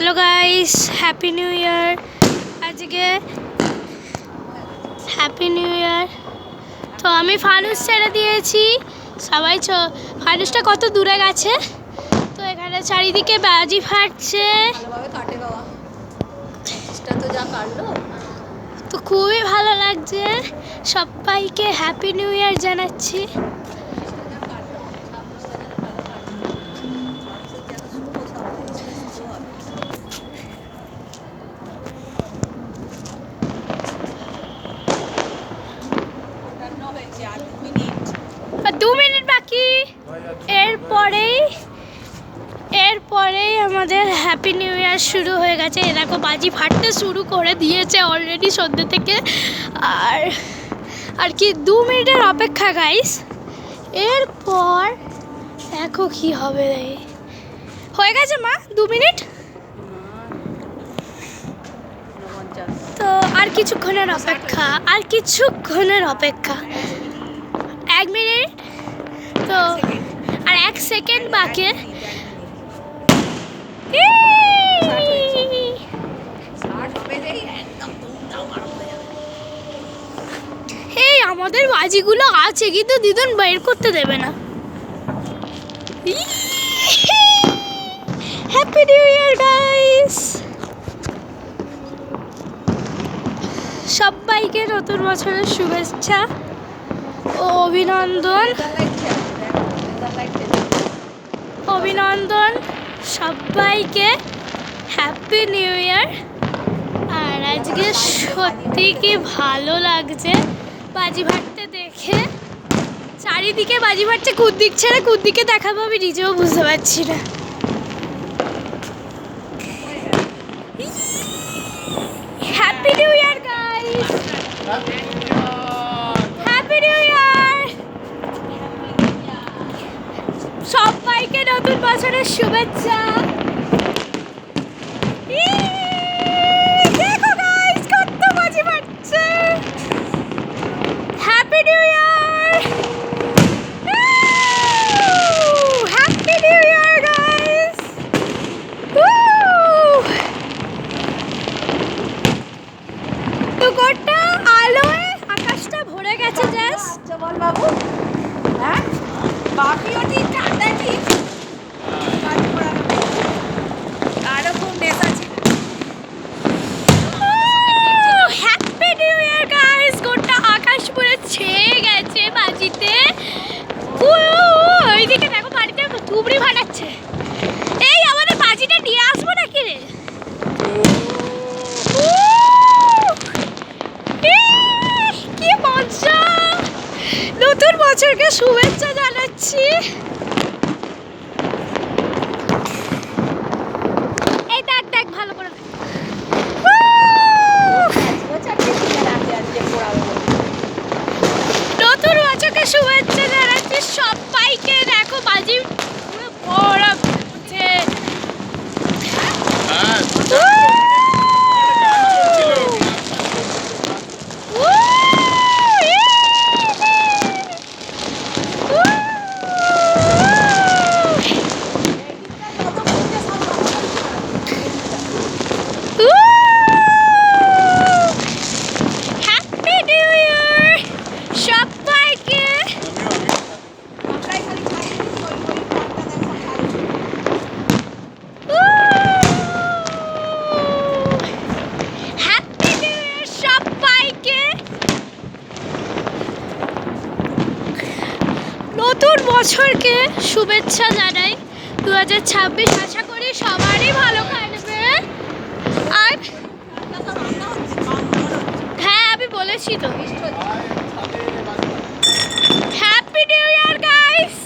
Hello guys, happy new ইয়ার। আজকে happy new ইয়ার। তো আমি ফানুস ছেড়ে দিয়েছি, সবাই ফানুসটা কত দূরে গেছে। তো এখানে চারিদিকে বাজি ফাটছে, তো খুবই ভালো লাগছে। সবাইকে হ্যাপি নিউ ইয়ার জানাচ্ছি। আর 2 মিনিট বাকি, এরপরেই আমাদের হ্যাপি নিউ ইয়ার শুরু হয়ে গেছে। এরকম বাজি ফাটতে শুরু করে দিয়েছে অলরেডি সন্ধ্যে থেকে। আর কি 2 মিনিটের অপেক্ষা গাইস। এরপর দেখো কি হবে। হয়ে গেছে মা 2 মিনিট। তো আর কিছুক্ষণের অপেক্ষা, 1 মিনিট তো আর 1 সেকেন্ড বাকি। এই আমাদের বাজিগুলো আছে কিন্তু দিদুন বের করতে দেবে না। হ্যাপি নিউ ইয়ার গাইস, সবাইকে নতুন বছরের শুভেচ্ছা ও অভিনন্দন সবাইকে হ্যাপি নিউ ইয়ার। আর আজকে সত্যি কি ভালো লাগছে বাজি ফাটতে দেখে। চারিদিকে বাজি ফাটছে, কোন দিক ছেড়ে কোন দিকে দেখাবো আমি নিজেও বুঝতে পারছি না। Happy new year guys, happy new year. সবাইকে নতুন বছরের শুভেচ্ছা। দেখো গাইস কত বাজি ফাটছে। Happy new year, happy new year guys. তো গোটা আলোয় আকাশটা ভরে গেছে। জাস্ট বল বাবু, হ্যাঁ বাপিও ঠিক ঠান্ডা ঠিক আরো খুব নেশা ছিল। Happy new year guys. গোটা আকাশ পুরো ছেয়ে গেছে বাজিতে। ওইদিকে দেখো বাড়িতে ধুবড়ি ফাটাচ্ছে। এই আমাদের বাজিটা নিয়ে আসবো নাকি রে? কি মজা! নতুন বছরকে শুভেচ্ছা জানাচ্ছি। এই দেখ ভালো করে। নতুন বছরকে শুভেচ্ছা জানাচ্ছি সবাইকে। দেখো বাজি পুরো ভরা উঠছে। হ্যাপি নিউ ইয়ার সবাইকে। হ্যাপি নিউ ইয়ার সবাইকে। নতুন বছরকে শুভেচ্ছা জানাই। 2026 আশা করি সবারই ভালো কাটবে। আর হ্যাঁ আমি বলেছি তো। Happy new year guys,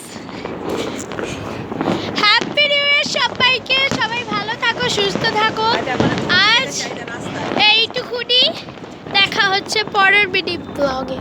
happy new year সবাইকে। সবাই ভালো থাকো, সুস্থ থাকো। আজ এইটুকুনি, দেখা হচ্ছে পরের মিনি ব্লগে।